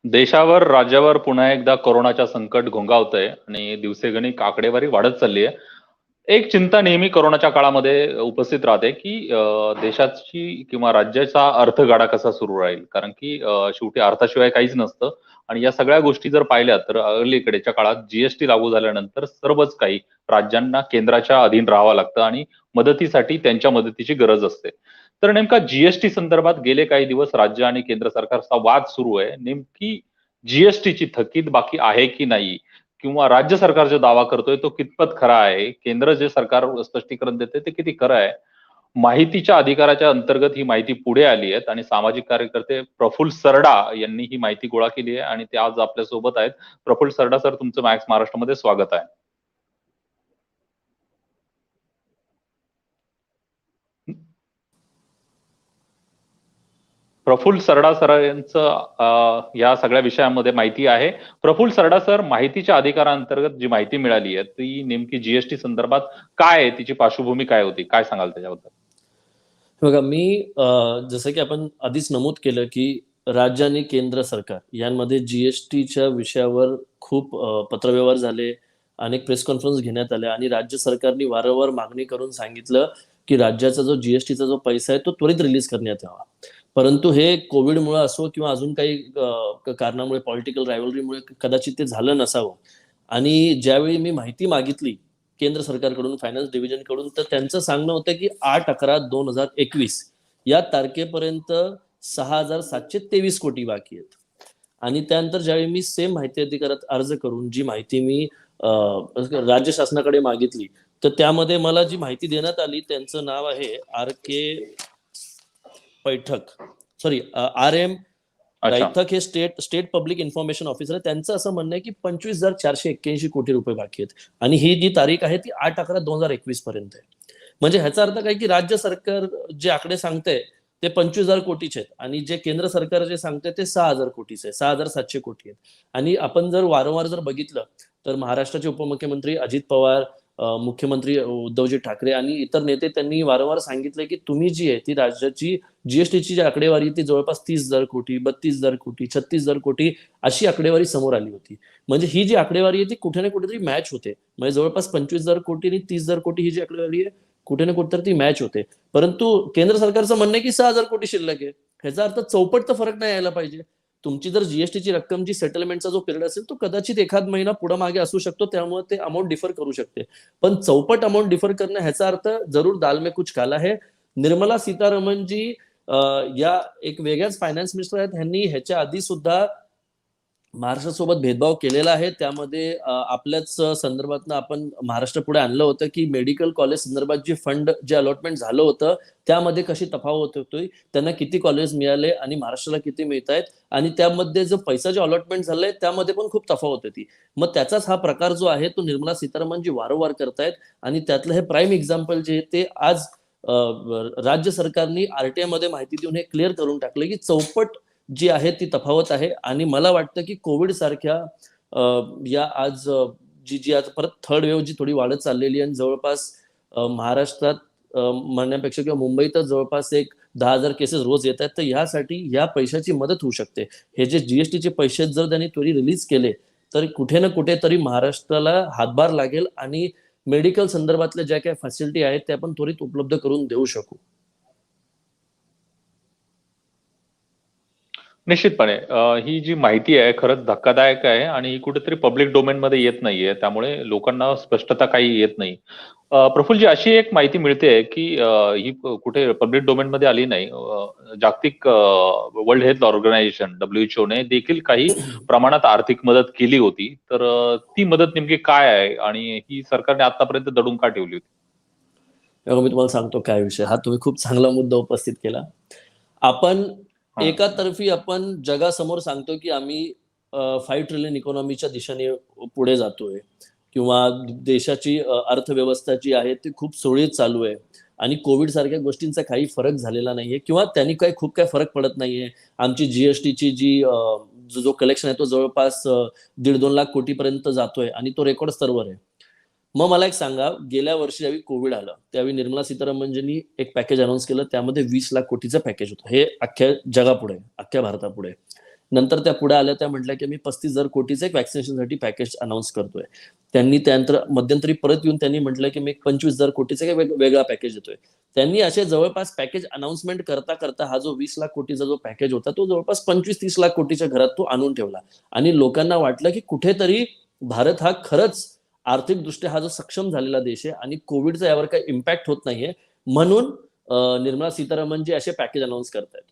देशावर, राज्यावर पुन्हा एकदा कोरोनाच्या संकट घोंघावतंय आणि दिवसेगणिक आकडेवारी वाढत चालली आहे. एक चिंता नेहमी कोरोनाच्या काळामध्ये उपस्थित राहते, की देशाची किंवा राज्याचा अर्थगाडा कसा सुरू राहील? कारण की शेवटी अर्थाशिवाय काहीच नसतं आणि या सगळ्या गोष्टी जर पाहिल्या तर अलीकडेच्या काळात जी लागू झाल्यानंतर सर्वच काही राज्यांना केंद्राच्या अधीन राहावं लागतं आणि मदतीसाठी त्यांच्या मदतीची गरज असते. तर नेमका जी संदर्भात गेले काही दिवस राज्य आणि केंद्र सरकारचा वाद सुरू आहे. नेमकी जी थकीत बाकी आहे की नाही? किंवा राज्य सरकार जो दावा करतोय तो कितपत खरा आहे? केंद्र जे सरकार स्पष्टीकरण देते ते किती खरं आहे? माहितीच्या अधिकाराच्या अंतर्गत ही माहिती पुढे आली आहे आणि सामाजिक कार्यकर्ते प्रफुल्ल सरडा यांनी ही माहिती गोळा केली आहे आणि ते आज आपल्या सोबत आहेत. प्रफुल्ल सरडा सर, तुमचं मॅक्स महाराष्ट्रामध्ये स्वागत आहे. प्रफुल्ल सरडा सर यांचं या सगळ्या विषयामध्ये माहिती आहे. प्रफुल्ल सरडा सर, माहितीच्या अधिकारांतर्गत जी माहिती मिळाली आहे ती नेमकी जी संदर्भात काय आहे? तिची पार्श्वभूमी काय होती? काय सांगाल त्याच्याबद्दल? बघा, जसं की आपण आधीच नमूद केलं की राज्य आणि केंद्र सरकार यांमध्ये जीएसटीच्या विषयावर खूप पत्रव्यवहार झाले, अनेक प्रेस कॉन्फरन्स घेण्यात आल्या आणि राज्य सरकारने वारंवार मागणी करून सांगितलं की राज्याचा जो जीएसटीचा जो पैसा आहे तो त्वरित रिलीज करण्यात यावा. परंतु हे कोविडमुळे असो किंवा अजून काही कारणामुळे, पॉलिटिकल रायव्हलरीमुळे कदाचित ते झालं नसावं. आणि ज्यावेळी मी माहिती मागितली केंद्र सरकारकडून, फायनान्स डिव्हिजनकडून, तर त्यांचं सांगणं होतं की 8/11/2021 या तारखेपर्यंत 6,723 कोटी बाकी आहेत. आणि त्यानंतर ज्यावेळी मी सेम माहिती अधिकारात अर्ज करून जी माहिती मी राज्य शासनाकडे मागितली, तर त्यामध्ये मला जी माहिती देण्यात आली त्यांचं नाव आहे आर के पैठक, सॉरी आर एम रायथक, हे स्टेट पब्लिक इन्फॉर्मेशन ऑफिसर आहे. त्यांचं असं म्हणणं आहे की 25,481 कोटी रुपये बाकी आहेत आणि ही जी तारीख आहे ती 8/11/2021 पर्यंत आहे. म्हणजे ह्याचा अर्थ काय की राज्य सरकार जे आकडे सांगते ते 25,000 कोटीचे आहेत आणि जे केंद्र सरकार जे सांगते ते 6,000 कोटीचे आहे, 6,700 कोटी आहेत. आणि आपण जर वारंवार जर बघितलं तर महाराष्ट्राचे उपमुख्यमंत्री अजित पवार, मुख्यमंत्री उद्धवजी ठाकरे आणि इतर नेते त्यांनी वारंवार सांगितलं की तुम्ही जी आहे ती राज्याची जीएसटीची जी आकडेवारी ती जवळपास 30,000 कोटी, 32,000 कोटी, 36,000 कोटी अशी आकडेवारी समोर आली होती. म्हणजे ही जी आकडेवारी आहे ती कुठे ना कुठेतरी मॅच होते. म्हणजे जवळपास 25,000 कोटी आणि 30,000 कोटी ही जी आकडेवारी आहे कुठे ना कुठेतरी ती मॅच होते. परंतु केंद्र सरकारचं म्हणणं आहे की 6,000 कोटी शिल्लक आहे. ह्याचा अर्थ चौपट तर फरक नाही यायला पाहिजे. तुमची जर जीएसटीची रक्कम, जी सेटलमेंटचा जो पिरियड असेल तो कदाचित एखाद महिना पुढे मागे असू शकतो, त्यामुळे ते अमाऊंट डिफर करू शकते. पण चौपट अमाऊंट डिफर करणं ह्याचा अर्थ जरूर दाल में कुछ काला है. निर्मला सीतारामन जी या एक वेगळ्याच फायनान्स मिनिस्टर आहेत. ह्यांनी ह्याच्या आधी सुद्धा महाराष्ट्रासोबत भेदभाव केलेला आहे. त्यामध्ये आपल्याच संदर्भातनं आपण महाराष्ट्र पुढे आणलं होतं की मेडिकल कॉलेज संदर्भात जे फंड जे अलॉटमेंट झालं होतं त्यामध्ये कशी तफावत होतोय, त्यांना किती कॉलेज मिळाले आणि महाराष्ट्राला किती मिळत आहेत, आणि त्यामध्ये जो पैसा जे अलॉटमेंट झालंय त्यामध्ये पण खूप तफावत होती. मग त्याचाच हा प्रकार जो आहे तो निर्मला सीतारामन जी वारंवार करतायत आणि त्यातलं हे प्राईम एक्झाम्पल जे ते आज राज्य सरकारने आरटीआय मध्ये माहिती देऊन हे क्लिअर करून टाकलं की चौपट जी आहे ती तफावत आहे. आणि मला वाटतं की कोविड सारख्या या आज जी जी आज परत थर्ड वेव्ह जी थोडी वाढत चाललेली आहे, जवळपास महाराष्ट्रात म्हणण्यापेक्षा किंवा मुंबईत जवळपास एक 10,000 केसेस रोज येत आहेत, तर यासाठी या पैशाची मदत होऊ शकते. हे जे जीएसटीचे पैसे जर त्यांनी त्वरित रिलीज केले तर कुठे ना कुठेतरी महाराष्ट्राला हातभार लागेल आणि मेडिकल संदर्भातल्या ज्या काही फॅसिलिटी आहेत त्या आपण त्वरित उपलब्ध करून देऊ शकू. निश्चितपणे ही जी माहिती आहे खरंच धक्कादायक आहे आणि ही कुठेतरी पब्लिक डोमेनमध्ये येत नाहीये. त्यामुळे लोकांना स्पष्टता काही येत नाही. प्रफुल्लजी, अशी एक माहिती मिळते की ही कुठे पब्लिक डोमेनमध्ये आली नाही. जागतिक वर्ल्ड हेल्थ ऑर्गनायझेशन WHO ने देखील काही प्रमाणात आर्थिक मदत केली होती. तर ती मदत नेमकी काय आहे आणि ही सरकारने आतापर्यंत दडून का ठेवली होती? मी तुम्हाला सांगतो काय विषय हा. तुम्ही खूप चांगला मुद्दा उपस्थित केला. आपण हां. एका आपण जगासमोर सांगतो की आम्ही 5 ट्रिलियन इकॉनॉमीच्या दिशेने पुढे जातोय किंवा देशाची अर्थव्यवस्था जी आहे ती खूप सुरळीत चालू आहे आणि कोविड सारख्या गोष्टींचा काही फरक झालेला नाहीये किंवा त्यांनी खूप काही फरक पडत नाहीये. आमची जीएसटीची जो कलेक्शन आहे तो जवळपास 1.5-2 लाख कोटीपर्यंत जातोय आणि तो रेकॉर्ड स्तरावर आहे. मग मला एक सांगा, गेल्या वर्षी ज्यावेळी कोविड आलं त्यावेळी निर्मला सीतारामनजींनी एक पॅकेज अनाऊन्स केलं, त्यामध्ये 20 लाख कोटीचं पॅकेज होतं. हे अख्ख्या जगापुढे, अख्ख्या भारतापुढे. नंतर त्या पुढे आल्या, त्या म्हटल्या की मी 35,000 कोटीचं एक व्हॅक्सिनेशनसाठी पॅकेज अनाऊन्स करतोय. त्यांनी त्यानंतर मध्यंतरी परत येऊन त्यांनी म्हटलं की मी 25,000 कोटीचा वेगळा पॅकेज देतोय. त्यांनी असे जवळपास पॅकेज अनाउन्समेंट करता करता हा जो 20 लाख कोटीचा जो पॅकेज होता तो जवळपास 25-30 लाख कोटीच्या घरात तो आणून ठेवला. आणि लोकांना वाटलं की कुठेतरी भारत हा खरंच आर्थिकदृष्ट्या हा जो सक्षम झालेला देश आहे आणि कोविडचा यावर काही इम्पॅक्ट होत नाहीये, म्हणून निर्मला सीतारामन जी असे पॅकेज अनाऊन्स करतायत.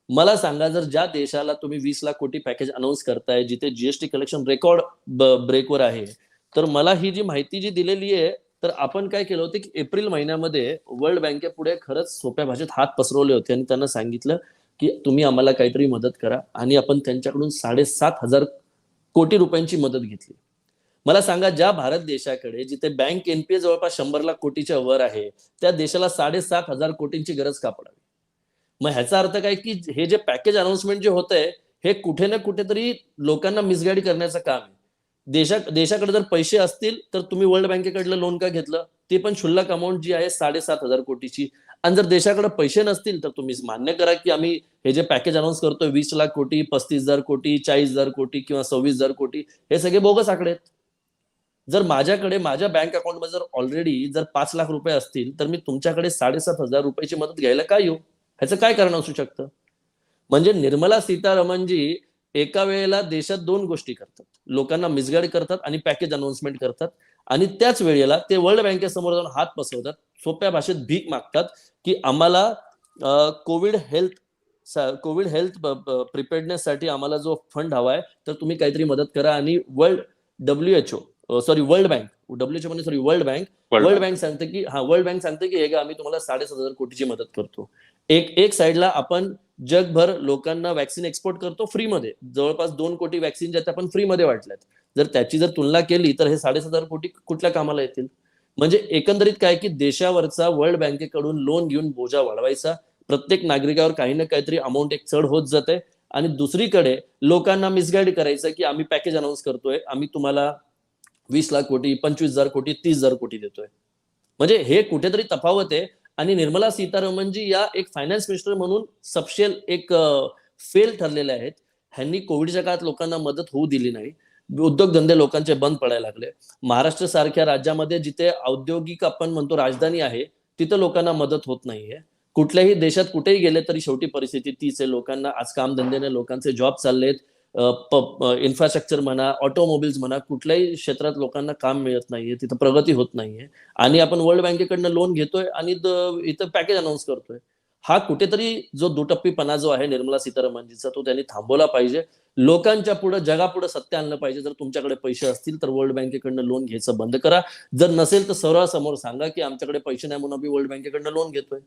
मला सांगा, जर ज्या देशाला तुम्ही 20 लाख कोटी पॅकेज अनाऊन्स करताय, जिथे जीएसटी कलेक्शन रेकॉर्ड ब्रेकवर आहे, तर मला ही जी माहिती जी दिलेली आहे, तर आपण काय केलं होतं की एप्रिल महिन्यामध्ये वर्ल्ड बँकेपुढे खरंच सोप्या भाषेत हात पसरवले होते आणि त्यांना सांगितलं की तुम्ही आम्हाला काहीतरी मदत करा, आणि आपण त्यांच्याकडून 7,500 कोटी रुपयांची मदत घेतली. मला सांगा, ज्या भारत देशाकडे जिथे बँक एनपीए जवळपास 100 लाख कोटीच्या वर आहे, त्या देशाला 7,500 कोटींची गरज का पडावी? मग ह्याचा अर्थ काय की हे जे पॅकेज अनाउन्समेंट जे होत आहे, हे कुठे ना कुठेतरी लोकांना मिसगाईड करण्याचं काम आहे. देशाकडे जर पैसे असतील तर तुम्ही वर्ल्ड बँकेकडलं लोन का घेतलं? ते पण क्षुल्लक अमाऊंट जी आहे 7,500 कोटीची. आणि जर देशाकडे पैसे नसतील तर तुम्ही मान्य करा की आम्ही हे जे पॅकेज अनाऊन्स करतोय 20 लाख कोटी, 35,000 कोटी, 40,000 कोटी किंवा 26,000 कोटी, हे सगळे बोगस आकडे आहेत. जर माझ्याकडे माझ्या बँक अकाउंटमध्ये जर ऑलरेडी जर 5 लाख रुपये असतील, तर मी तुमच्याकडे 7,500 रुपयाची मदत घ्यायला काय येऊ? ह्याचं काय कारण असू शकतं? म्हणजे निर्मला सीतारामनजी एका वेळेला देशात 2 गोष्टी करतात. लोकांना मिसगाईड करतात आणि पॅकेज अनाउन्समेंट करतात, आणि त्याच वेळेला ते वर्ल्ड बँकेसमोर जाऊन हात पसरवतात, सोप्या भाषेत भीक मागतात की आम्हाला कोविड हेल्थ प्रिपेअर्डनेससाठी आम्हाला जो फंड हवाय, तर तुम्ही काहीतरी मदत करा. आणि वर्ल्ड बँक सांगते की हे आम्ही तुम्हाला 7,500 कोटीची मदत करतो. एक साइडला आपण जगभर लोकांना वॅक्सिन एक्सपोर्ट करतो फ्रीमध्ये, जवळपास 2 कोटी वॅक्सिन ज्या आपण फ्रीमध्ये वाटल्यात. जर त्याची जर तुलना केली तर हे 7,500 कोटी कुठल्या कामाला येतील? म्हणजे एकंदरीत काय की देशावरचा वर्ल्ड बँकेकडून लोन घेऊन बोजा वाढवायचा, प्रत्येक नागरिकावर काही ना काहीतरी अमाऊंट एक चढ होत जाते, आणि दुसरीकडे लोकांना मिसगाईड करायचं की आम्ही पॅकेज अनाऊन्स करतोय, आम्ही तुम्हाला 20 लाख कोटी, 25,000 कोटी, 30,000 कोटी देतोय. म्हणजे हे कुठेतरी तफावत आहे. आणि निर्मला सीतारामनजी या एक फायनान्स मिनिस्टर म्हणून सबशेल एक फेल ठरलेले आहेत. ह्यांनी कोविडच्या काळात लोकांना मदत होऊ दिली नाही. उद्योगधंदे लोकांचे बंद पडायला लागले. महाराष्ट्र सारख्या राज्यामध्ये जिथे औद्योगिक आपण म्हणतो राजधानी आहे, तिथं लोकांना मदत होत नाहीये. कुठल्याही देशात कुठेही गेले तरी शेवटी परिस्थिती तीच आहे. लोकांना आज कामधंद्याने लोकांचे जॉब चाललेत. इन्फ्रास्ट्रक्चर म्हणा, ऑटोमोबाईल्स म्हणा, कुठल्याही क्षेत्रात लोकांना काम मिळत नाहीये, तिथं प्रगती होत नाहीये. आणि आपण वर्ल्ड बँकेकडनं लोन घेतोय आणि इथं पॅकेज अनाऊन्स करतोय. हा कुठेतरी जो दुटप्पीपणा जो आहे निर्मला सीतारामनजीचा, तो त्यांनी थांबवला पाहिजे. लोकांच्या पुढे, जगापुढे सत्य आणलं पाहिजे. जर तुमच्याकडे पैसे असतील तर वर्ल्ड बँकेकडनं लोन घ्यायचं बंद करा. जर नसेल तर सरळ समोर सांगा की आमच्याकडे पैसे नाही म्हणून आम्ही वर्ल्ड बँकेकडनं लोन घेतोय.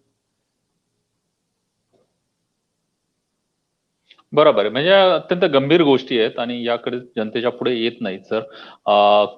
बरोबर आहे. म्हणजे अत्यंत गंभीर गोष्टी आहेत आणि याकडे जनतेच्या पुढे येत नाहीत सर.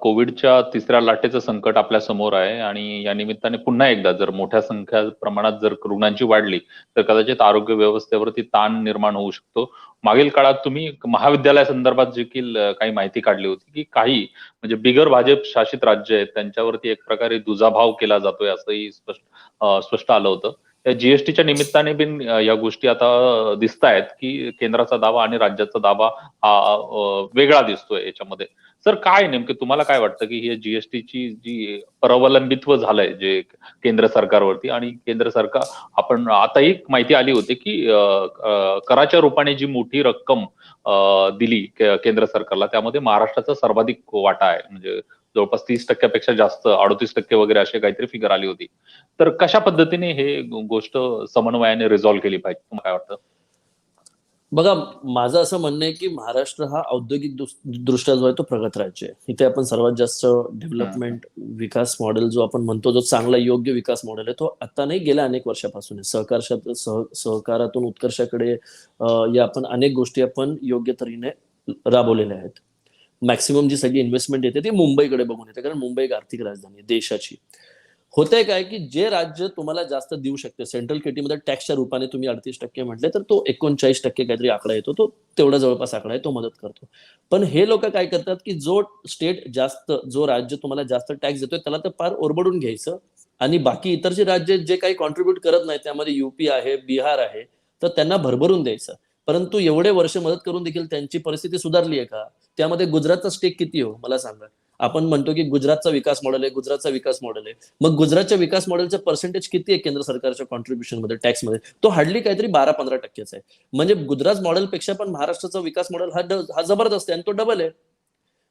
कोविडच्या 3ऱ्या लाटेचं संकट आपल्या समोर आहे आणि या निमित्ताने पुन्हा एकदा जर मोठ्या संख्या प्रमाणात जर रुग्णांची वाढली तर कदाचित आरोग्य व्यवस्थेवरती ताण निर्माण होऊ शकतो. मागील काळात तुम्ही महाविद्यालया संदर्भात देखील काही माहिती काढली होती की काही म्हणजे बिगर भाजप शासित राज्य आहेत त्यांच्यावरती एक प्रकारे दुजाभाव केला जातोय असंही स्पष्ट आलं होतं. या जीएसटीच्या निमित्ताने बिन या गोष्टी आता दिसतायत की केंद्राचा दावा आणि राज्याचा दावा हा वेगळा दिसतोय याच्यामध्ये. सर काय नेमके तुम्हाला काय वाटतं की ही जीएसटीची जी परअवलंबित्व झालंय जे केंद्र सरकारवरती, आणि केंद्र सरकार आपण आता एक माहिती आली होती की कराच्या रूपाने जी मोठी रक्कम दिली केंद्र सरकारला, त्यामध्ये महाराष्ट्राचा सर्वाधिक वाटा आहे. म्हणजे जवळपास 30% जास्त, 38% वगैरे अशी काहीतरी फिगर आली होती. तर कशा पद्धतीने हे गोष्ट समन्वयाने रिझॉल्व्ह केली पाहिजे, तुम्हाला काय वाटतं? बघा, माझं असं म्हणणं आहे की महाराष्ट्र हा औद्योगिक दृष्ट्या जो आहे तो प्रगत राज्य आहे. इथे आपण सर्वात जास्त डेव्हलपमेंट विकास मॉडेल जो आपण म्हणतो, जो चांगला योग्य विकास मॉडेल आहे, तो आता नाही गेल्या अनेक वर्षापासून आहे. सहकारातून उत्कर्षाकडे या आपण अनेक गोष्टी आपण योग्य तऱ्हेने राबवलेल्या आहेत. मॅक्सिमम जी सगळी इन्व्हेस्टमेंट येते ती मुंबईकडे बघून येते, कारण मुंबई एक आर्थिक राजधानी आहे देशाची. होतंय काय की जे राज्य तुम्हाला जास्त देऊ शकते, सेंट्रल केटीमध्ये टॅक्सच्या रूपाने तुम्ही 38% म्हटले तर तो 39% काहीतरी आकडा येतो, तो तेवढा जवळपास आकडा आहे, तो मदत करतो. पण हे लोक काय करतात की जो राज्य तुम्हाला जास्त टॅक्स देतोय त्याला तर फार ओरबडून घ्यायचं, आणि बाकी इतर जे राज्य जे काही कॉन्ट्रीब्युट करत नाही, त्यामध्ये युपी आहे, बिहार आहे, तर त्यांना भरभरून द्यायचं. परंतु एवढे वर्ष मदत करून देखील त्यांची परिस्थिती सुधारली आहे का? त्यामध्ये गुजरातचा स्टेक किती हो मला सांगा. आपण म्हणतो की गुजरातचा विकास मॉडेल आहे, गुजरातचा विकास मॉडेल आहे. मग गुजरातच्या विकास मॉडेलचं पर्सेंटेज किती आहे केंद्र सरकारच्या कॉन्ट्रीब्युशन मध्ये, टॅक्समध्ये? तो हार्डली काहीतरी 12-15% आहे. म्हणजे गुजरात मॉडेलपेक्षा पण महाराष्ट्राचा विकास मॉडेल हा जबरदस्त आहे आणि तो डबल आहे.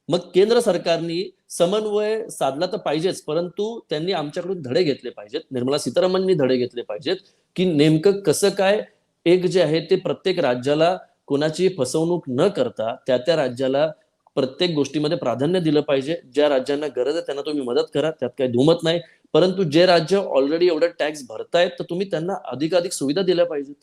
मग केंद्र सरकारने समन्वय साधला तर पाहिजेच, परंतु त्यांनी आमच्याकडून धडे घेतले पाहिजेत, निर्मला सीतारामननी धडे घेतले पाहिजेत की नेमकं कसं काय एक जे आहे ते प्रत्येक राज्याला कोणाची फसवणूक न करता त्या राज्याला प्रत्येक गोष्टीमध्ये प्राधान्य दिलं पाहिजे. ज्या राज्यांना गरज आहे त्यांना तुम्ही मदत करा, त्यात काही दुमत नाही. परंतु जे राज्य ऑलरेडी एवढं टॅक्स भरतायत तर तुम्ही त्यांना अधिकाधिक सुविधा दिल्या पाहिजेत.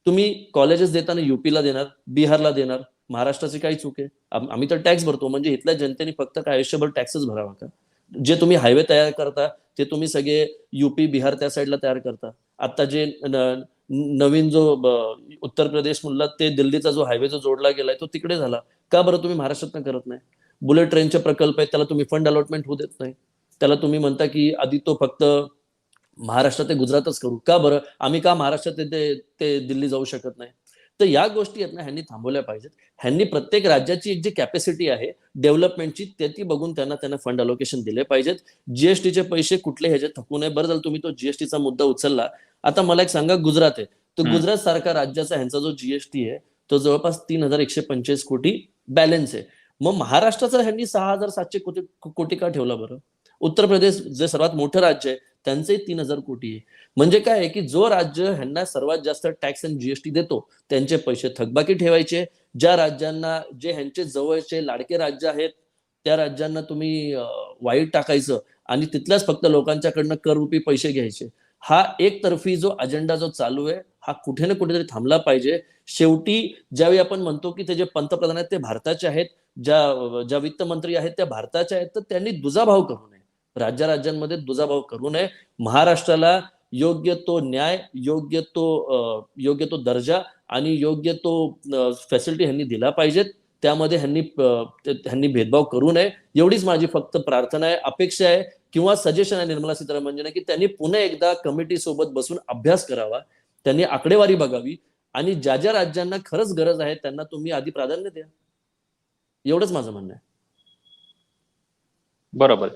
तुम्ही कॉलेजेस देताना युपीला देणार, बिहारला देणार, महाराष्ट्राची काही चूक आहे? आम्ही तर टॅक्स भरतो, म्हणजे इथल्या जनतेने फक्त काय आयुष्यभर टॅक्सच भरावा का? जे तुम्ही हायवे तयार करता ते तुम्ही सगळे युपी बिहार त्या साईडला तयार करता. आता जे नवीन जो उत्तर प्रदेश म्हणला ते दिल्लीचा जो हायवे जो जोडला गेलाय तो तिकडे झाला. का बरं तुम्ही महाराष्ट्रात करत नाही? बुलेट ट्रेनचे प्रकल्प आहेत, त्याला तुम्ही फंड अलॉटमेंट होऊ देत नाही. त्याला तुम्ही म्हणता की आधी तो फक्त महाराष्ट्र ते गुजरातच करू. का बरं? आम्ही का महाराष्ट्रात ते दिल्ली जाऊ शकत नाही? तर या गोष्टी आहेत ना ह्यांनी थांबवल्या पाहिजेत. ह्यांनी प्रत्येक राज्याची एक जी कॅपॅसिटी आहे डेव्हलपमेंटची ती बघून त्यांना फंड अलोकेशन दिले पाहिजेत. जीएसटीचे पैसे कुठले ह्याचे थकू नये. बरं झालं तुम्ही तो जीएसटीचा मुद्दा उचलला. आता मला एक सांगा, गुजरात आहे, तर गुजरात सारखा राज्याचा ह्यांचा जो जीएसटी आहे तो जवळपास 3,145 कोटी बॅलन्स आहे. मग महाराष्ट्राचा ह्यांनी 6,700 कोटी का ठेवला बरं? उत्तर प्रदेश जे सर्वात मोठं राज्य आहे त्यांचे 3,000 कोटी आहे. म्हणजे काय आहे की जो राज्य ह्यांना सर्वात जास्त टॅक्स आणि जीएसटी देतो त्यांचे पैसे थकबाकी ठेवायचे. ज्या राज्यांना जे ह्यांचे जवळचे लाडके राज्य आहेत त्या राज्यांना तुम्ही वाईट टाकायचं आणि तिथल्याच फक्त लोकांच्याकडनं कररूपी पैसे घ्यायचे. हा एकतर्फी जो अजेंडा जो चालू आहे हा कुठे ना कुठेतरी थांबला पाहिजे. शेवटी ज्यावेळी आपण म्हणतो की ते जे पंतप्रधान आहेत ते भारताचे आहेत, ज्या वित्त मंत्री आहेत त्या भारताच्या आहेत, तर त्यांनी दुजाभाव करू नये, राज्यांमध्ये दुजाभाव करू नये. महाराष्ट्राला योग्य तो न्याय, योग्य तो दर्जा आणि योग्य तो फॅसिलिटी ह्यांनी दिला पाहिजेत. त्यामध्ये ह्यांनी भेदभाव करू नये, एवढीच माझी फक्त प्रार्थना आहे, अपेक्षा आहे किंवा सजेशन आहे निर्मला सीतारामन की त्यांनी पुन्हा एकदा कमिटी सोबत बसून अभ्यास करावा, त्यांनी आकडेवारी बघावी आणि ज्या राज्यांना खरंच गरज आहे त्यांना तुम्ही आधी प्राधान्य द्या. एवढंच माझं म्हणणं आहे. बरोबर.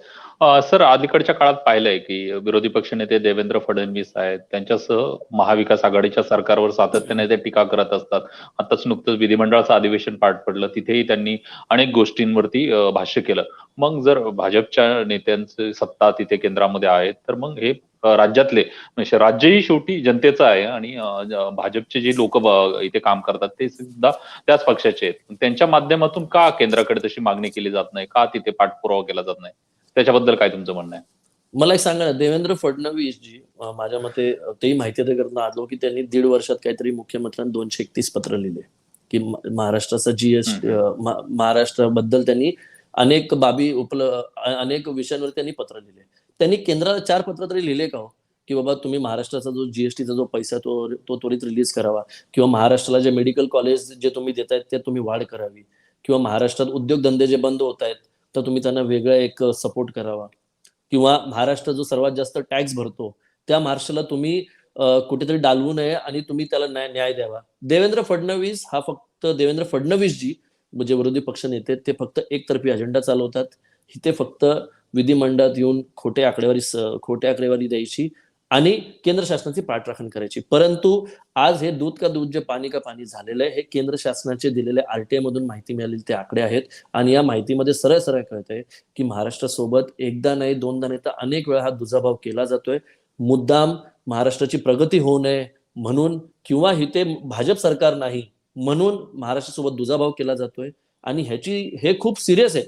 सर, अलीकडच्या काळात पाहिलंय की विरोधी पक्षनेते देवेंद्र फडणवीस आहेत, त्यांच्यासह महाविकास आघाडीच्या सरकारवर सातत्याने ते टीका करत असतात. आताच नुकतंच विधिमंडळाचं अधिवेशन पार पडलं, तिथेही त्यांनी अनेक गोष्टींवरती भाष्य केलं. मग जर भाजपच्या नेत्यांची सत्ता तिथे केंद्रामध्ये आहे तर मग हे राज्यातले म्हणजे राज्यही शेवटी जनतेचं आहे आणि भाजपचे जे लोक इथे काम करतात ते सुद्धा त्याच पक्षाचे आहेत. त्यांच्या माध्यमातून का केंद्राकडे तशी मागणी केली जात नाही, का तिथे पाठपुरावा केला जात नाही, त्याच्याबद्दल काय तुमचं म्हणणं आहे? मला एक सांगा ना, देवेंद्र फडणवीस जी माझ्या मते तेही माहिती करून आलो की त्यांनी 1.5 वर्षात काहीतरी मुख्यमंत्र्यांना 231 पत्र लिहिले की महाराष्ट्राचा जीएसटी, महाराष्ट्राबद्दल त्यांनी अनेक अनेक विषयांवर त्यांनी पत्र लिहिले. त्यांनी केंद्राला 4 पत्र तरी लिहिले का हो की बाबा तुम्ही महाराष्ट्राचा जो जीएसटीचा जो पैसा तो त्वरित रिलीज करावा, किंवा महाराष्ट्राला जे मेडिकल कॉलेज जे तुम्ही देतायत ते तुम्ही वाढ करावी, किंवा महाराष्ट्रात उद्योगधंदे जे बंद होत आहेत तर तुम्ही त्यांना वेगळा एक सपोर्ट करावा, किंवा महाराष्ट्र जो सर्वात जास्त टॅक्स भरतो त्या महाराष्ट्राला तुम्ही कुठेतरी डालवू नये आणि तुम्ही त्याला न्याय द्यावा. देवेंद्र फडणवीस जी म्हणजे विरोधी पक्ष नेते ते फक्त एकतर्फी अजेंडा चालवतात. ते फक्त विधिमंडळात येऊन खोटे आकडेवारी द्यायची आणि केंद्र शासनाची पाठराखण करायची. परंतु आज हे दूध का दूध जे पाणी का पाणी झालेलं आहे हे केंद्र शासनाचे दिलेले आरटीआय मधून माहिती मिळालेली ते आकडे आहेत आणि या माहितीमध्ये सरळ कळतंय की महाराष्ट्रासोबत एकदा नाही दोनदा नाही तर अनेक वेळा हा दुजाभाव केला जातोय. मुद्दाम महाराष्ट्राची प्रगती होऊ नये म्हणून किंवा इथे भाजप सरकार नाही म्हणून महाराष्ट्रासोबत दुजाभाव केला जातोय आणि हे खूप सिरियस आहे.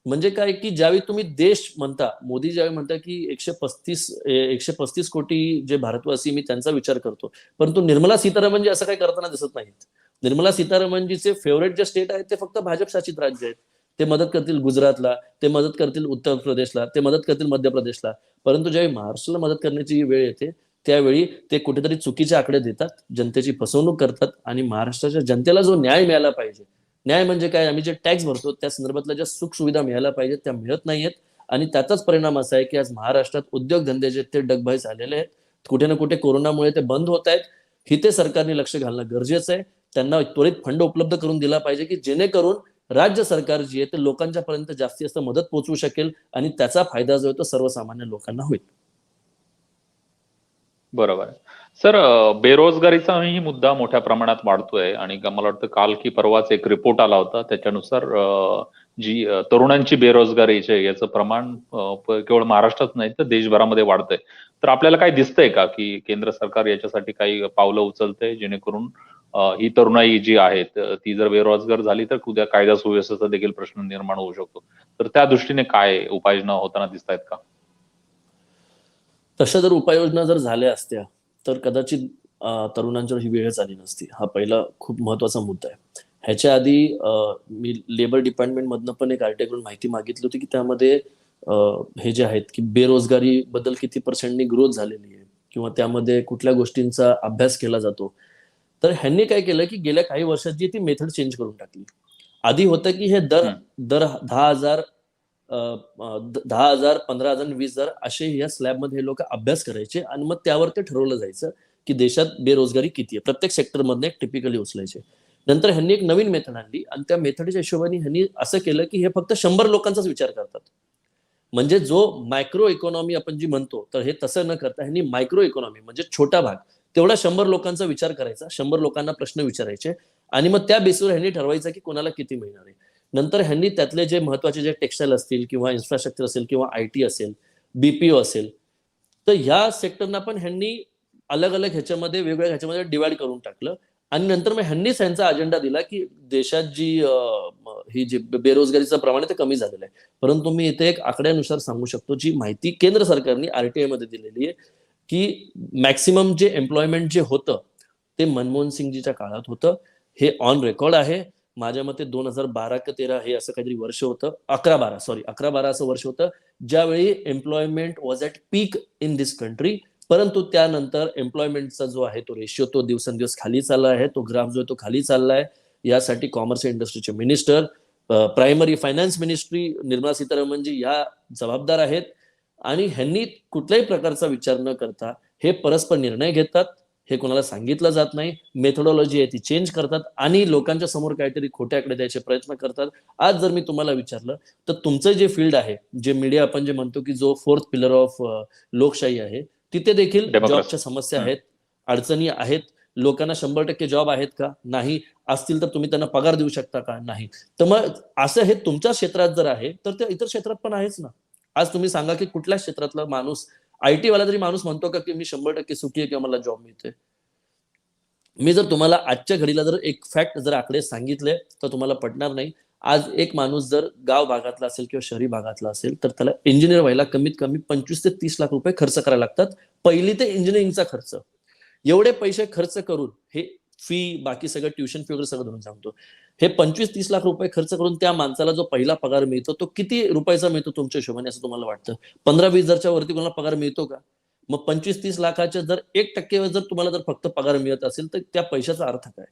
म्हणजे काय की ज्यावेळी तुम्ही देश म्हणता, मोदी ज्यावेळी म्हणता की 135 कोटी जे भारतवासी मी त्यांचा विचार करतो, परंतु निर्मला सीतारामन जी असं काही करताना दिसत नाहीत. निर्मला सीतारामनजीचे फेवरेट जे स्टेट आहेत ते फक्त भाजप शासित राज्य आहेत. ते मदत करतील गुजरातला, ते मदत करतील उत्तर प्रदेशला, ते मदत करतील मध्य प्रदेशला, परंतु ज्यावेळी महाराष्ट्राला मदत करण्याची वेळ येते त्यावेळी ते कुठेतरी चुकीचे आकडे देतात, जनतेची फसवणूक करतात आणि महाराष्ट्राच्या जनतेला जो न्याय मिळाला पाहिजे, न्याय म्हणजे काय, आम्ही जे टॅक्स भरतो त्या संदर्भातल्या ज्या सुख सुविधा मिळायला पाहिजेत त्या मिळत नाहीयेत. आणि त्याचाच परिणाम असा आहे की आज महाराष्ट्रात उद्योगधंदे जे ते डगबाई झालेले आहेत, कुठे ना कुठे कोरोनामुळे ते बंद होत आहेत. इथे सरकारने लक्ष घालणं गरजेचं आहे. त्यांना त्वरित फंड उपलब्ध करून दिला पाहिजे की जेणेकरून राज्य सरकार जी आहे ते लोकांच्या पर्यंत जास्तीत जास्त मदत पोहोचवू शकेल आणि त्याचा फायदा जो आहे तो सर्वसामान्य लोकांना होईल. बरोबर आहे. सर, बेरोजगारीचाही मुद्दा मोठ्या प्रमाणात वाढतोय आणि मला वाटतं काल की परवाच एक रिपोर्ट आला होता. त्याच्यानुसार जी तरुणांची बेरोजगारीचे याचं प्रमाण केवळ महाराष्ट्रात नाही तर देशभरामध्ये वाढतंय. तर आपल्याला काय दिसतंय का की केंद्र सरकार याच्यासाठी काही पावलं उचलतंय जेणेकरून ही तरुणाई जी आहेत ती जर बेरोजगार झाली तर उद्या कायदा सुव्यवस्थेचा देखील प्रश्न निर्माण होऊ शकतो. तर त्या दृष्टीने काय उपाययोजना होताना दिसतायत का? तशा जर उपाययोजना जर झाल्या असत्या तर कदाचित तरुणांच्यावर ही वेळच आली नसती. हा पहिला खूप महत्वाचा मुद्दा आहे. ह्याच्या आधी मी लेबर डिपार्टमेंट मधनं पण एक आर्टिकल माहिती मागितली होती की त्यामध्ये हे जे आहेत की बेरोजगारी बद्दल किती पर्सेंटनी ग्रोथ झालेली आहे किंवा त्यामध्ये कुठल्या गोष्टींचा अभ्यास केला जातो. तर ह्यांनी काय केलं की गेल्या काही वर्षात जी ती मेथड चेंज करून टाकली. आधी होतं की हे दर हम्म. दर 10,000 10,000 15,000 20,000 असे या स्लॅबमध्ये हे लोक अभ्यास करायचे आणि मग त्यावर ते ठरवलं जायचं की देशात बेरोजगारी किती आहे. प्रत्येक सेक्टरमधनं एक टिपिकली उचलायचे. नंतर ह्यांनी एक नवीन मेथड आणली आणि त्या मेथडच्या हिशोबाने ह्यांनी असं केलं की हे फक्त 100 लोकांचाच विचार करतात. म्हणजे जो मायक्रो इकॉनॉमी आपण जी म्हणतो तर हे तसं न करता ह्यांनी मायक्रो इकॉनॉमी म्हणजे छोटा भाग तेवढा 100 लोकांचा विचार करायचा. 100 लोकांना प्रश्न विचारायचे आणि मग त्या बेसवर ह्यांनी ठरवायचं की कोणाला किती मिळणार आहे. नंतर ह्यांनी त्यातले जे महत्वाचे जे टेक्स्टाईल असतील किंवा इन्फ्रास्ट्रक्चर असेल किंवा IT असेल, BPO असेल, तर ह्या सेक्टरना पण ह्यांनी अलग अलग ह्याच्यामध्ये वेगवेगळ्या ह्याच्यामध्ये डिवाइड करून टाकलं आणि नंतर मग ह्यांनीच ह्यांचा अजेंडा दिला की देशात जी ही जी बेरोजगारीचं प्रमाण आहे ते कमी झालेलं आहे. परंतु मी इथे एक आकड्यानुसार सांगू शकतो जी माहिती केंद्र सरकारने RTI मध्ये दिलेली आहे की मॅक्सिमम जे एम्प्लॉयमेंट जे होतं ते मनमोहन सिंगजीच्या काळात होतं. हे ऑन रेकॉर्ड आहे. माझ्या मते 2012 का 13 हे असं काहीतरी वर्ष होतं. 11-12 असं वर्ष होतं ज्यावेळी employment was at peak in this country. परंतु त्यानंतर एम्प्लॉयमेंटचा जो आहे तो रेशिओ तो दिवसेंदिवस खाली चालला आहे. तो ग्राफ जो आहे तो खाली चालला आहे. यासाठी कॉमर्स इंडस्ट्रीचे minister, primary finance ministry Nirmala सीतारामनजी या जबाबदार आहेत आणि ह्यांनी कुठल्याही प्रकारचा विचार न करता हे परस्पर निर्णय घेतात. हे कोणाला सांगितलं जात नाही. मेथोडॉलॉजी आहे ती चेंज करतात आणि लोकांच्या समोर काहीतरी खोटे आकडे द्यायचे प्रयत्न करतात. आज जर मी तुम्हाला विचारलं तर तुमचं जे फील्ड आहे, जे मीडिया आपण जे म्हणतो की जो 4th पिलर ऑफ लोकशाही आहे, तिथे देखील डेमोक्रेसी. जॉबच्या समस्या आहेत, अडचणी आहेत. लोकांना 100% जॉब आहेत का? नाही. असतील तर तुम्ही त्यांना पगार देऊ शकता का? नाही. तर मग असं हे तुमच्या क्षेत्रात जर आहे तर ते इतर क्षेत्रात पण आहेच ना. आज तुम्ही सांगा की कुठल्या क्षेत्रातला माणूस IT वाला तरी माणूस म्हणतो का की मी 100% सुखी आहे किंवा मला जॉब मिळतोय. मी जर तुम्हाला आजच्या घडीला जर एक फॅक्ट जर आकडे सांगितले तर तुम्हाला पटणार नाही. आज एक माणूस जर गाव भागातला असेल किंवा शहरी भागातला असेल तर त्याला इंजिनियर व्हायला कमीत कमी 25 ते 30 लाख रुपये खर्च करायला लागतात. पहिली ते इंजिनिअरिंगचा खर्च. एवढे पैसे खर्च करून हे फी बाकी सगळं ट्युशन फी वगैरे सगळं धरून सांगतो. हे 25-30 लाख रुपये खर्च करून त्या माणसाला जो पहिला पगार मिळतो तो किती रुपयाचा मिळतो तुमच्या हिशोबाने असं तुम्हाला वाटतं? 15-20 हजारच्या वरती कोणाला पगार मिळतो का? मग 25-30 लाखाच्या जर 1% जर तुम्हाला जर फक्त पगार मिळत असेल तर त्या पैशाचा अर्थ काय?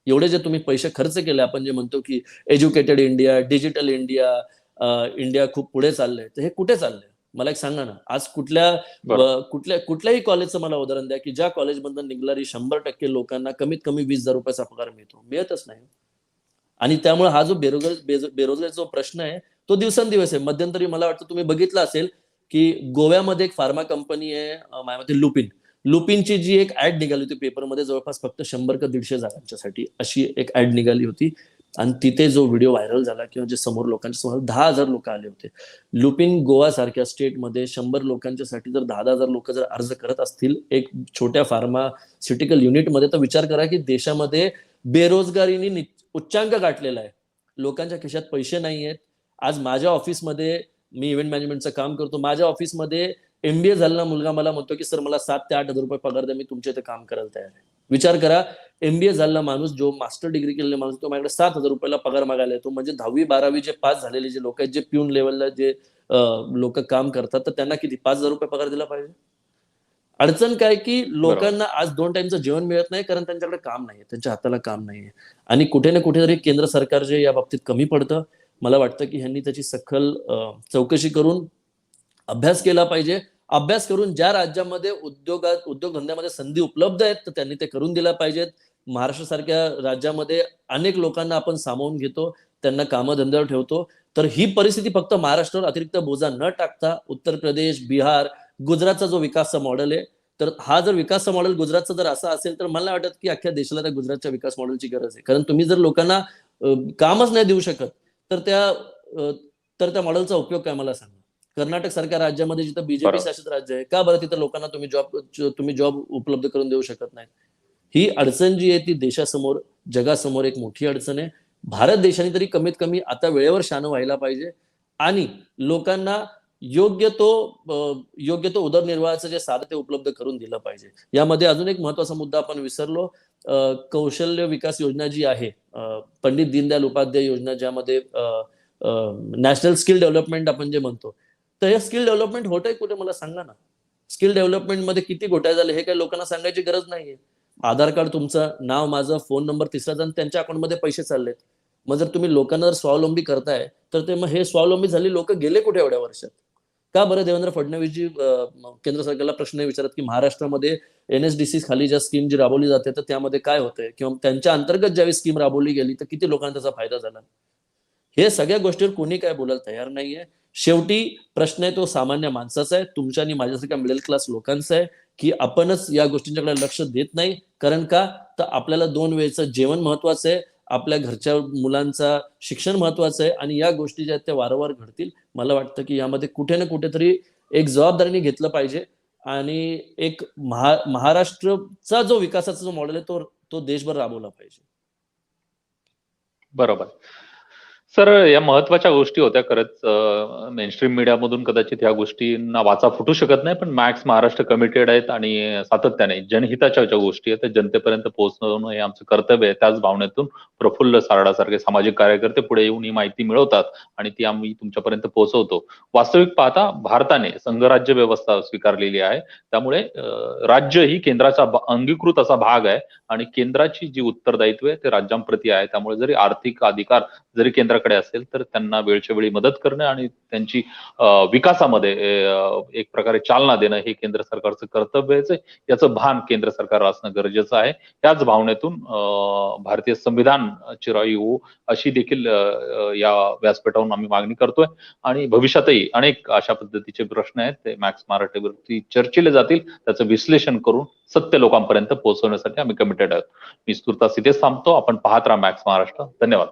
एवढे जे तुम्ही पैसे खर्च केले, आपण जे म्हणतो की educated India, digital India, India खूप पुढे चाललंय, तर हे कुठे चाललंय? मला एक सांगा ना. आज कुठल्याही कॉलेजचं मला उदाहरण द्या की ज्या कॉलेजमधून निघणारी 100% लोकांना कमीत कमी 20,000 रुपयाचा पगार मिळतो. मिळतच नाही. आणि त्यामुळे हा जो बेरोजगारीचा जो प्रश्न आहे तो दिवसेंदिवस आहे. मध्यंतरी मला वाटतं तुम्ही बघितलं असेल की गोव्यामध्ये एक फार्मा कंपनी आहे, माझ्या मते लुपिनची जी एक ऍड निघाली होती पेपरमध्ये जवळपास फक्त 100 का 150 जागांच्यासाठी अशी एक ऍड निघाली होती आणि तिथे जो व्हिडिओ व्हायरल झाला किंवा जे समोर लोकांच्या समोर 10,000 लोक आले होते. लुपिन गोवा सारख्या स्टेटमध्ये 100 लोकांच्यासाठी जर 10,000 लोक जर अर्ज करत असतील एक छोट्या फार्मास्युटिकल युनिटमध्ये, तर विचार करा की देशामध्ये बेरोजगारीने उच्चांक गाठलेला आहे. लोकांच्या खिशात पैसे नाही आहेत. आज माझ्या ऑफिसमध्ये मी इव्हेंट मॅनेजमेंटचं काम करतो. माझ्या ऑफिसमध्ये MBA झालेला मुलगा मला म्हणतो की सर मला 7 ते 8 हजार रुपये पगार द्या, मी तुमच्या इथे काम करायला तयार आहे. विचार करा, MBA झालेला माणूस, जो मास्टर डिग्री केलेला माणूस, तो माझ्याकडे 7,000 रुपयाला पगार मागायला येतो. म्हणजे 10वी-12वी जे पास झालेले जे लोक आहेत, जे पिऊन लेवलला जे लोक काम करतात, तर त्यांना किती 5,000 रुपये पगार दिला पाहिजे. अडचण काय की लोकांना आज 2 टाइमचं जेवण मिळत नाही कारण त्यांच्याकडे काम नाहीये, त्यांच्या हाताला काम नाहीये. आणि कुठे ना कुठेतरी केंद्र सरकार जे या बाबतीत कमी पडतं. मला वाटतं की ह्यांनी त्याची सखोल चौकशी करून अभ्यास केला पाहिजे. अभ्यास करून ज्या राज्यामध्ये उद्योगधंद्यामध्ये संधी उपलब्ध आहेत तर त्यांनी ते करून दिल्या पाहिजेत. महाराष्ट्रासारख्या राज्यामध्ये अनेक लोकांना आपण सामावून घेतो, त्यांना कामधंद्यावर ठेवतो. तर ही परिस्थिती फक्त महाराष्ट्रावर अतिरिक्त बोजा न टाकता उत्तर प्रदेश, बिहार, गुजरातचा जो विकासचा मॉडेल आहे, तर हा जर विकासचा मॉडेल गुजरातचा जर असा असेल, तर मला नाही वाटत की अख्ख्या देशाला त्या गुजरातच्या विकास मॉडेलची गरज आहे. कारण तुम्ही जर लोकांना कामच नाही देऊ शकत, तर त्या मॉडेलचा उपयोग काय मला सांगा. कर्नाटक सारख्या राज्यामध्ये जिथं बीजेपी बरोबर. शासित राज्य आहे, का बरं तिथं लोकांना तुम्ही जॉब उपलब्ध करून देऊ शकत नाही. ही अडचण जी आहे ती देशासमोर, जगासमोर एक मोठी अडचण आहे. भारत देशाने तरी कमीत कमी आता वेळेवर शहाणं व्हायला पाहिजे आणि लोकांना योग्य तो उदरनिर्वाहाचं जे साधन ते उपलब्ध करून दिलं पाहिजे. यामध्ये अजून एक महत्वाचा मुद्दा आपण विसरलो. कौशल्य विकास योजना जी आहे, पंडित दीनदयाल उपाध्याय योजना, ज्यामध्ये नॅशनल स्किल डेव्हलपमेंट आपण जे म्हणतो, तर हे स्किल डेव्हलपमेंट होतंय कुठे मला सांगा ना. स्किल डेव्हलपमेंटमध्ये किती घोटाळे झाले हे काही लोकांना सांगायची गरज नाहीये. आधार कार्ड तुमचं, नाव माझं, फोन नंबर तिसरा जण, त्यांच्या अकाउंटमध्ये पैसे चाललेत. मग जर तुम्ही लोकांना जर स्वावलंबी करताय, तर ते मग हे स्वावलंबी झाली लोक गेले कुठे एवढ्या वर्षात. का बरं देवेंद्र फडणवीसजी केंद्र सरकारला प्रश्न नाही विचारत की महाराष्ट्रामध्ये NSDC खाली ज्या स्कीम जी राबवली जाते तर त्यामध्ये काय होतंय, किंवा त्यांच्या अंतर्गत ज्यावेळी स्कीम राबवली गेली तर किती लोकांना त्याचा फायदा झाला. हे सगळ्या गोष्टीवर कोणी काय बोलायला तयार नाहीये. शेवटी प्रश्न आहे तो सामान्य माणसाचा आहे, तुमच्या आणि माझ्यासारख्या मिडल क्लास लोकांचा आहे, की आपणच या गोष्टींच्याकडे लक्ष देत नाही. कारण का, तर आपल्याला 2 वेळचं जेवण महत्वाचं आहे, आपल्या घरच्या मुलांचा शिक्षण महत्वाचं आहे, आणि या गोष्टी ज्या आहेत त्या वारंवार घडतील. मला वाटतं की यामध्ये कुठे ना कुठेतरी एक जबाबदारीने घेतलं पाहिजे आणि एक महाराष्ट्रचा जो विकासाचा जो मॉडेल आहे तो देशभर राबवला पाहिजे. बरोबर. सर, या महत्वाच्या गोष्टी होत्या खरंच. मेनस्ट्रीम मीडियामधून कदाचित ह्या गोष्टींना वाचा फुटू शकत नाही, पण मॅक्स महाराष्ट्र कमिटेड आहेत आणि सातत्याने जनहिताच्या ज्या गोष्टी आहेत त्या जनतेपर्यंत पोहोचवणं हे आमचं कर्तव्य आहे. त्याच भावनेतून प्रफुल्ल सारडासारखे सामाजिक कार्यकर्ते पुढे येऊन ही माहिती मिळवतात आणि ती आम्ही तुमच्यापर्यंत पोहोचवतो. वास्तविक पाहता भारताने संघराज्य व्यवस्था स्वीकारलेली आहे, त्यामुळे राज्य ही केंद्राचा अंगीकृत असा भाग आहे आणि केंद्राची जी उत्तरदायित्व आहे ते राज्यांप्रती आहे. त्यामुळे जरी आर्थिक अधिकार जरी केंद्राकडे असेल तर त्यांना वेळच्या वेळी मदत करणं आणि त्यांची विकासामध्ये एक प्रकारे चालना देणं हे केंद्र सरकारचं कर्तव्य आहे. याचं भान केंद्र सरकार असणं गरजेचं आहे. याच भावनेतून भारतीय संविधान चिराई होऊ अशी देखील या व्यासपीठावरून आम्ही मागणी करतोय आणि भविष्यातही अनेक अशा पद्धतीचे प्रश्न आहेत ते मॅक्स महाराष्ट्रावरती चर्चिले जातील. त्याचं विश्लेषण करून सत्य लोकांपर्यंत पोहोचवण्यासाठी आम्ही कमिटेड आहोत. मी तुर्तास इथेच थांबतो. आपण पाहत राहा मॅक्स महाराष्ट्र. धन्यवाद.